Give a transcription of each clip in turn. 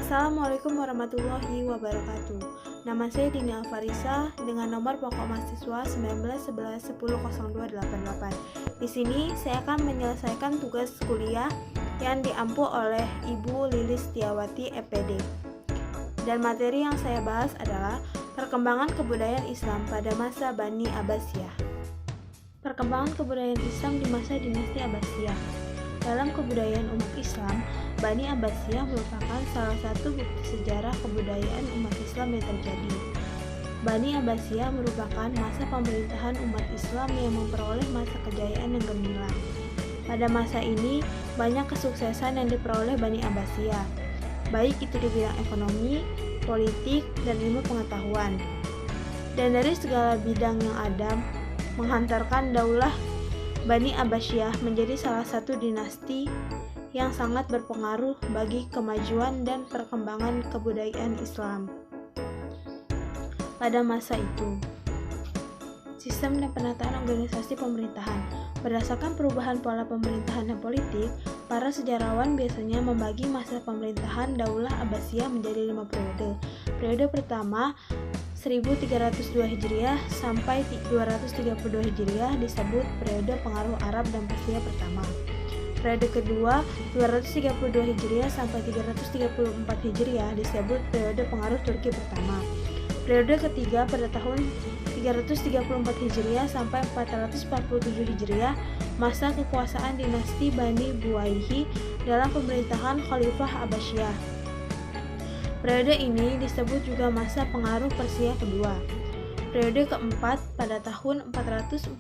Assalamualaikum warahmatullahi wabarakatuh. Nama saya Dini Alfarisa dengan nomor pokok mahasiswa 1911100288. Di sini saya akan menyelesaikan tugas kuliah yang diampu oleh Ibu Lilis Setiawati EPD. Dan materi yang saya bahas adalah perkembangan kebudayaan Islam pada masa Bani Abbasiyah. Perkembangan kebudayaan Islam di masa dinasti Abbasiyah. Dalam kebudayaan umat Islam, Bani Abbasiyah merupakan salah satu bukti sejarah kebudayaan umat Islam yang terjadi. Bani Abbasiyah merupakan masa pemerintahan umat Islam yang memperoleh masa kejayaan yang gemilang. Pada masa ini, banyak kesuksesan yang diperoleh Bani Abbasiyah, baik itu di bidang ekonomi, politik, dan ilmu pengetahuan. Dan dari segala bidang yang ada, menghantarkan daulah Bani Abbasiyah menjadi salah satu dinasti yang sangat berpengaruh bagi kemajuan dan perkembangan kebudayaan Islam. Pada masa itu, sistem dan penataan organisasi pemerintahan. Berdasarkan perubahan pola pemerintahan dan politik, para sejarawan biasanya membagi masa pemerintahan Daulah Abbasiyah menjadi 5 periode. Periode pertama 1302 Hijriah sampai 232 Hijriah disebut periode pengaruh Arab dan Persia pertama. Periode kedua 232 Hijriah sampai 334 Hijriah disebut periode pengaruh Turki pertama. Periode ketiga pada tahun 334 Hijriah sampai 447 Hijriah masa kekuasaan dinasti Bani Buwayhi dalam pemerintahan Khalifah Abbasiyah. Periode ini disebut juga masa pengaruh Persia kedua. Periode keempat pada tahun 447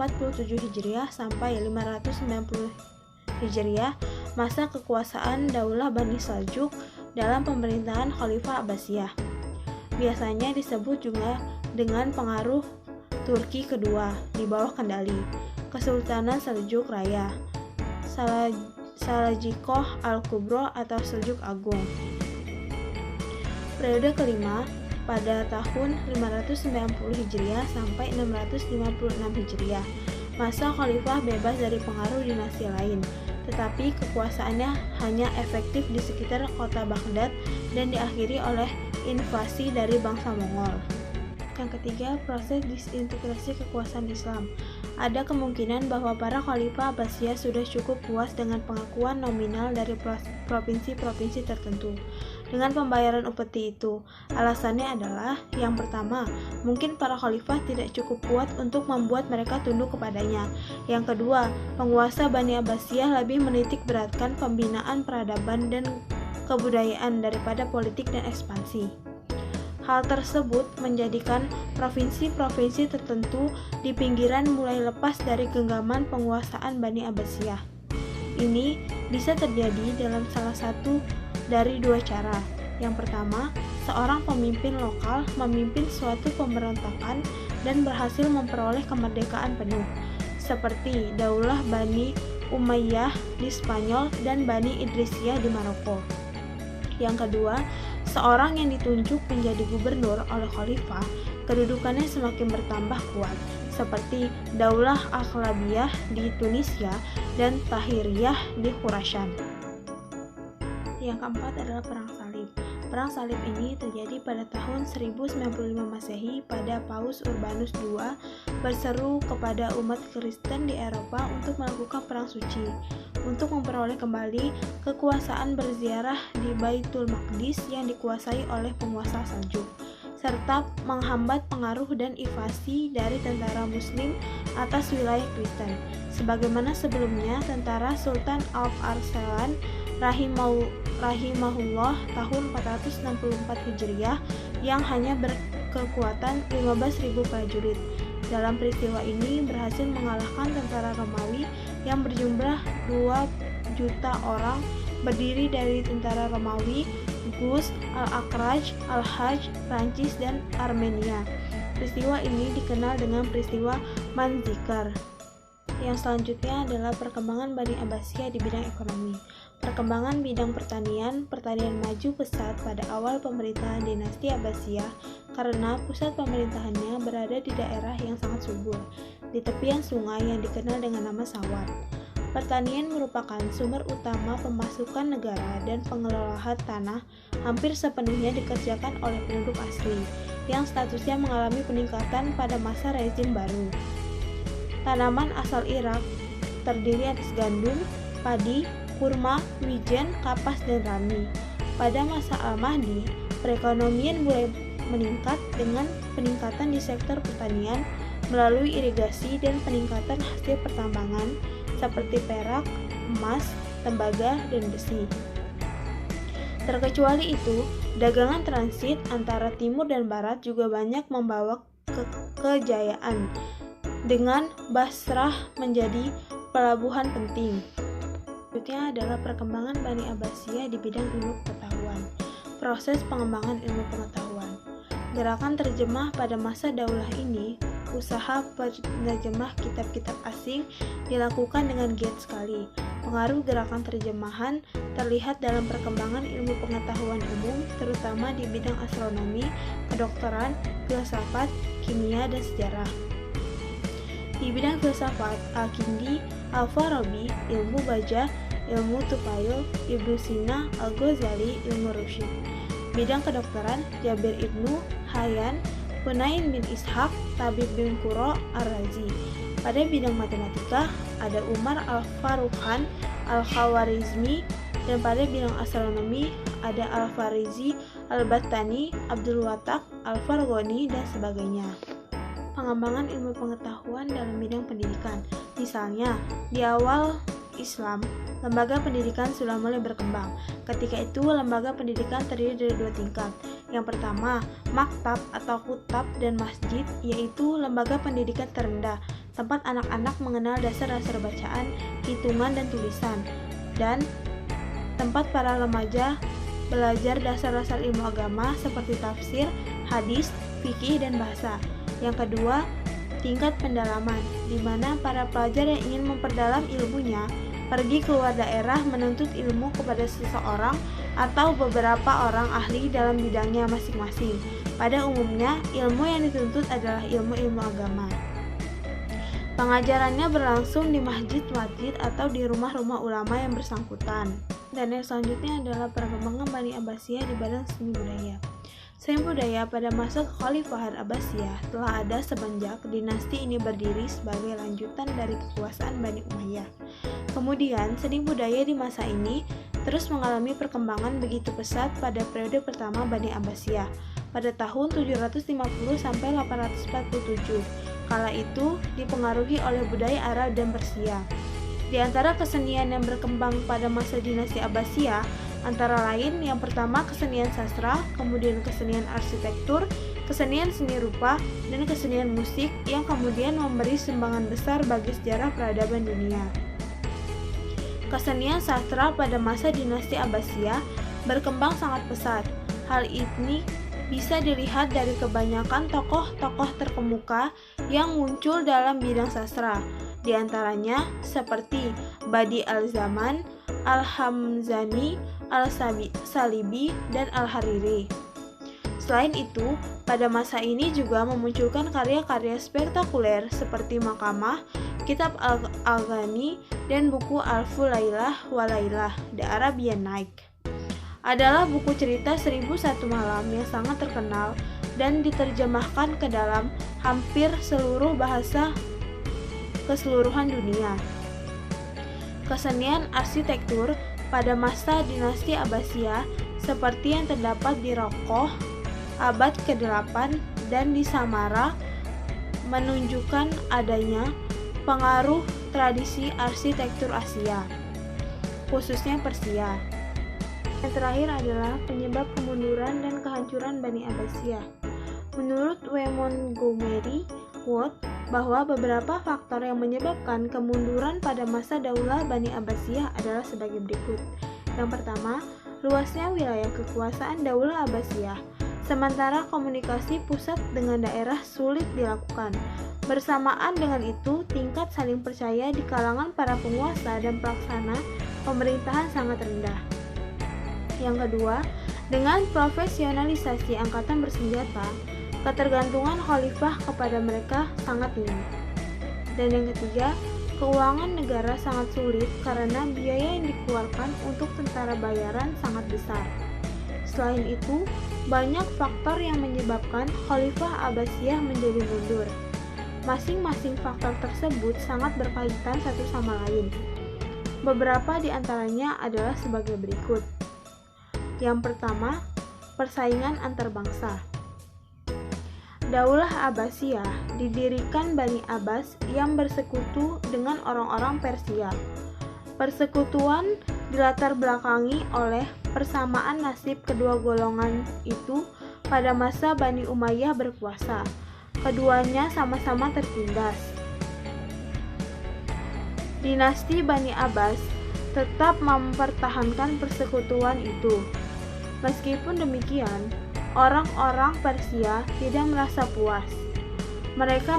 Hijriah sampai 590 Hijriah, masa kekuasaan Daulah Bani Saljuk dalam pemerintahan Khalifah Abbasiyah. Biasanya disebut juga dengan pengaruh Turki kedua di bawah kendali Kesultanan Seljuk Raya, Salajikoh Al-Kubro atau Seljuk Agung. Periode kelima pada tahun 590 Hijriah sampai 656 Hijriah. Masa khalifah bebas dari pengaruh dinasti lain, tetapi kekuasaannya hanya efektif di sekitar kota Baghdad dan diakhiri oleh invasi dari bangsa Mongol. Yang ketiga, proses disintegrasi kekuasaan Islam. Ada kemungkinan bahwa para khalifah Abbasiyah sudah cukup puas dengan pengakuan nominal dari provinsi-provinsi tertentu dengan pembayaran upeti itu. Alasannya adalah, yang pertama, mungkin para khalifah tidak cukup kuat untuk membuat mereka tunduk kepadanya. Yang kedua, penguasa Bani Abbasiyah lebih menitik beratkan pembinaan peradaban dan kebudayaan daripada politik dan ekspansi. Hal tersebut menjadikan provinsi-provinsi tertentu di pinggiran mulai lepas dari genggaman penguasaan Bani Abbasiyah. Ini bisa terjadi dalam salah satu dari dua cara. Yang pertama, seorang pemimpin lokal memimpin suatu pemberontakan dan berhasil memperoleh kemerdekaan penuh, seperti Daulah Bani Umayyah di Spanyol dan Bani Idrisiyah di Maroko. Yang kedua, seorang yang ditunjuk menjadi gubernur oleh khalifah, kedudukannya semakin bertambah kuat, seperti Daulah Aghlabiyah di Tunisia dan Tahiriyah di Khurasan. Yang keempat adalah Perang Salib. Perang Salib ini terjadi pada tahun 1095 Masehi pada Paus Urbanus II berseru kepada umat Kristen di Eropa untuk melakukan perang suci, untuk memperoleh kembali kekuasaan berziarah di Baitul Maqdis yang dikuasai oleh penguasa Saljuk, serta menghambat pengaruh dan invasi dari tentara Muslim atas wilayah Kristen. Sebagaimana sebelumnya, tentara Sultan Alp Arslan rahimahullah tahun 464 Hijriah yang hanya berkekuatan 15.000 prajurit. Dalam peristiwa ini berhasil mengalahkan tentara Romawi yang berjumlah 2 juta orang, berdiri dari tentara Romawi, Gus, Al-Akraj, Al-Hajj, Prancis, dan Armenia. Peristiwa ini dikenal dengan peristiwa Manzikar. Yang selanjutnya adalah perkembangan Bani Abbasiyah di bidang ekonomi. Perkembangan bidang pertanian maju pesat pada awal pemerintahan dinasti Abbasiyah karena pusat pemerintahannya berada di daerah yang sangat subur, di tepian sungai yang dikenal dengan nama Sawat. Pertanian merupakan sumber utama pemasukan negara dan pengelolaan tanah hampir sepenuhnya dikerjakan oleh penduduk asli, yang statusnya mengalami peningkatan pada masa rezim baru. Tanaman asal Irak terdiri atas gandum, padi, kurma, wijen, kapas, dan rami. Pada masa Al-Mahdi, perekonomian mulai meningkat dengan peningkatan di sektor pertanian melalui irigasi dan peningkatan hasil pertambangan seperti perak, emas, tembaga, dan besi. Terkecuali itu, dagangan transit antara timur dan barat juga banyak membawa kejayaan, dengan Basrah menjadi pelabuhan penting. Selanjutnya adalah perkembangan Bani Abbasiyah di bidang ilmu pengetahuan. Proses pengembangan ilmu pengetahuan. Gerakan terjemah pada masa daulah ini, usaha penerjemah kitab-kitab asing dilakukan dengan giat sekali. Pengaruh gerakan terjemahan terlihat dalam perkembangan ilmu pengetahuan umum, terutama di bidang astronomi, kedokteran, filsafat, kimia, dan sejarah. Di bidang filsafat, Al-Kindi, Al-Farabi, ilmu baja, ilmu tufayul, Ibnu Sina, Al-Ghazali, ilmu rusyid. Bidang kedokteran, Jabir Ibnu Hayyan, Hunain bin Ishaq, Tabib bin Qurra Ar-Razi. Pada bidang matematika, ada Umar Al-Farukhan, Al-Khawarizmi, dan pada bidang astronomi, ada Al-Farizi, Al-Battani, Abdul Wattaq, Al-Farghani, dan sebagainya. Pengembangan ilmu pengetahuan dalam bidang pendidikan. Misalnya, di awal Islam, lembaga pendidikan sudah mulai berkembang. Ketika itu, lembaga pendidikan terdiri dari 2 tingkat. Yang pertama, maktab atau kutab dan masjid, yaitu lembaga pendidikan terendah, tempat anak-anak mengenal dasar-dasar bacaan, hitungan, dan tulisan, dan tempat para remaja belajar dasar-dasar ilmu agama seperti tafsir, hadis, fikih, dan bahasa. Yang kedua, tingkat pendalaman, di mana para pelajar yang ingin memperdalam ilmunya pergi keluar daerah menuntut ilmu kepada seseorang atau beberapa orang ahli dalam bidangnya masing-masing. Pada umumnya, ilmu yang dituntut adalah ilmu-ilmu agama. Pengajarannya berlangsung di masjid-masjid atau di rumah-rumah ulama yang bersangkutan. Dan yang selanjutnya adalah perkembangan Bani Abbasiyah di bidang seni budaya. Seni budaya pada masa kekhalifahan Abbasiyah telah ada semenjak dinasti ini berdiri sebagai lanjutan dari kekuasaan Bani Umayyah. Kemudian, seni budaya di masa ini terus mengalami perkembangan begitu pesat pada periode pertama Bani Abbasiyah pada tahun 750 sampai 847. Kala itu dipengaruhi oleh budaya Arab dan Persia. Di antara kesenian yang berkembang pada masa dinasti Abbasiyah antara lain yang pertama kesenian sastra, kemudian kesenian arsitektur, kesenian seni rupa, dan kesenian musik yang kemudian memberi sumbangan besar bagi sejarah peradaban dunia. Kesenian sastra pada masa dinasti Abbasiyah berkembang sangat pesat. Hal ini bisa dilihat dari kebanyakan tokoh-tokoh terkemuka yang muncul dalam bidang sastra. Di antaranya seperti Badi al-Zaman, Al-Hamzani, Al-Salibi, dan Al-Hariri. Selain itu, pada masa ini juga memunculkan karya-karya spektakuler seperti Makamah, Kitab Al-Ghani, dan buku Alfu Lailah wa Lailah, The Arabian Night. Adalah buku cerita 1001 Malam yang sangat terkenal dan diterjemahkan ke dalam hampir seluruh bahasa keseluruhan dunia. Kesenian arsitektur pada masa dinasti Abbasiyah seperti yang terdapat di Rokoh abad ke-8 dan di Samara menunjukkan adanya pengaruh tradisi arsitektur Asia, khususnya Persia. Yang terakhir adalah penyebab kemunduran dan kehancuran Bani Abbasiyah. Menurut W. Montgomery Watt, bahwa beberapa faktor yang menyebabkan kemunduran pada masa daulah Bani Abbasiyah adalah sebagai berikut. Yang pertama, luasnya wilayah kekuasaan daulah Abbasiyah, sementara komunikasi pusat dengan daerah sulit dilakukan. Bersamaan dengan itu, tingkat saling percaya di kalangan para penguasa dan pelaksana pemerintahan sangat rendah. Yang kedua, dengan profesionalisasi angkatan bersenjata, ketergantungan khalifah kepada mereka sangat tinggi. Dan yang ketiga, keuangan negara sangat sulit karena biaya yang dikeluarkan untuk tentara bayaran sangat besar. Selain itu, banyak faktor yang menyebabkan Khalifah Abbasiyah menjadi mundur. Masing-masing faktor tersebut sangat berkaitan satu sama lain. Beberapa di antaranya adalah sebagai berikut. Yang pertama, persaingan antar bangsa. Daulah Abbasiyah didirikan Bani Abbas yang bersekutu dengan orang-orang Persia. Persekutuan dilatar belakangi oleh persamaan nasib kedua golongan itu pada masa Bani Umayyah berkuasa. Keduanya sama-sama tertindas. Dinasti Bani Abbas tetap mempertahankan persekutuan itu. Meskipun demikian, orang-orang Persia tidak merasa puas. Mereka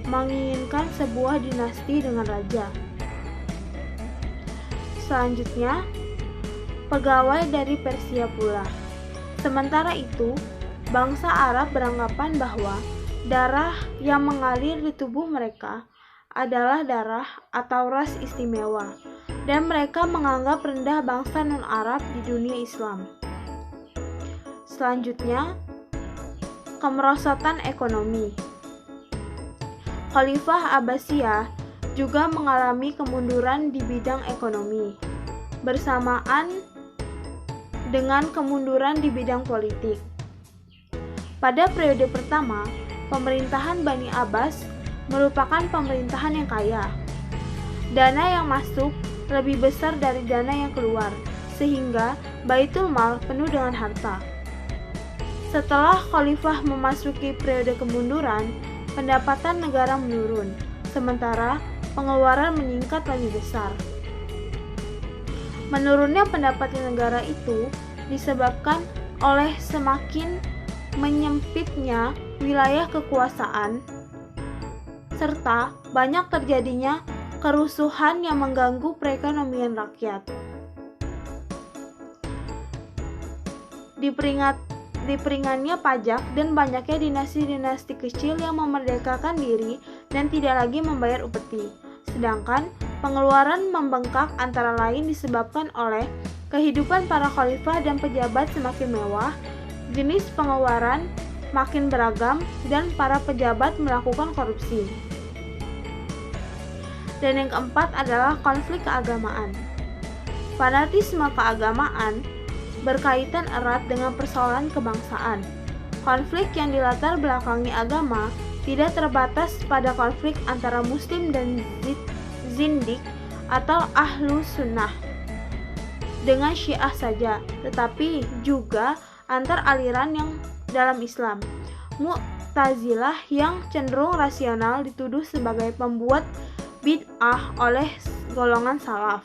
menginginkan sebuah dinasti dengan raja. Selanjutnya, pegawai dari Persia pula. Sementara itu, bangsa Arab beranggapan bahwa darah yang mengalir di tubuh mereka adalah darah atau ras istimewa, dan mereka menganggap rendah bangsa non-Arab di dunia Islam. Selanjutnya, kemerosotan ekonomi. Khalifah Abbasiyah juga mengalami kemunduran di bidang ekonomi, bersamaan dengan kemunduran di bidang politik. Pada periode pertama, pemerintahan Bani Abbas merupakan pemerintahan yang kaya. Dana yang masuk lebih besar dari dana yang keluar, sehingga Baitul Mal penuh dengan harta. Setelah Khalifah memasuki periode kemunduran, pendapatan negara menurun, sementara pengeluaran meningkat lebih besar. Menurunnya pendapatan negara itu disebabkan oleh semakin menyempitnya wilayah kekuasaan, serta banyak terjadinya kerusuhan yang mengganggu perekonomian rakyat. Diperingannya pajak dan banyaknya dinasti-dinasti kecil yang memerdekakan diri dan tidak lagi membayar upeti. Sedangkan pengeluaran membengkak antara lain disebabkan oleh kehidupan para khalifah dan pejabat semakin mewah, jenis pengeluaran makin beragam, dan para pejabat melakukan korupsi. Dan yang keempat adalah konflik keagamaan. Fanatisme keagamaan berkaitan erat dengan persoalan kebangsaan. Konflik yang dilatar belakangi agama tidak terbatas pada konflik antara Muslim dan Zindik atau Ahlu Sunnah dengan Syiah saja, tetapi juga antar aliran yang dalam Islam. Mu'tazilah yang cenderung rasional dituduh sebagai pembuat bid'ah oleh golongan salaf.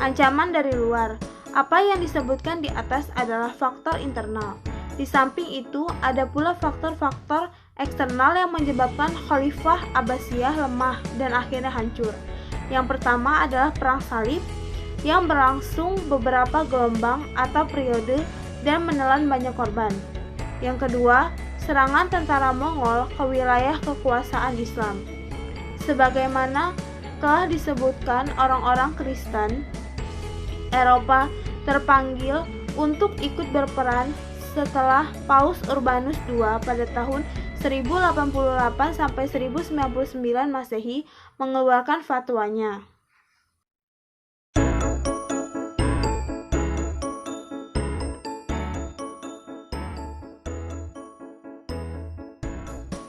Ancaman dari luar. Apa yang disebutkan di atas adalah faktor internal. Di samping itu, ada pula faktor-faktor eksternal yang menyebabkan Khalifah Abbasiyah lemah dan akhirnya hancur. Yang pertama adalah Perang Salib yang berlangsung beberapa gelombang atau periode dan menelan banyak korban. Yang kedua, serangan tentara Mongol ke wilayah kekuasaan Islam. Sebagaimana telah disebutkan, orang-orang Kristen Eropa terpanggil untuk ikut berperan setelah Paus Urbanus II pada tahun 1088 sampai 1099 Masehi mengeluarkan fatwanya.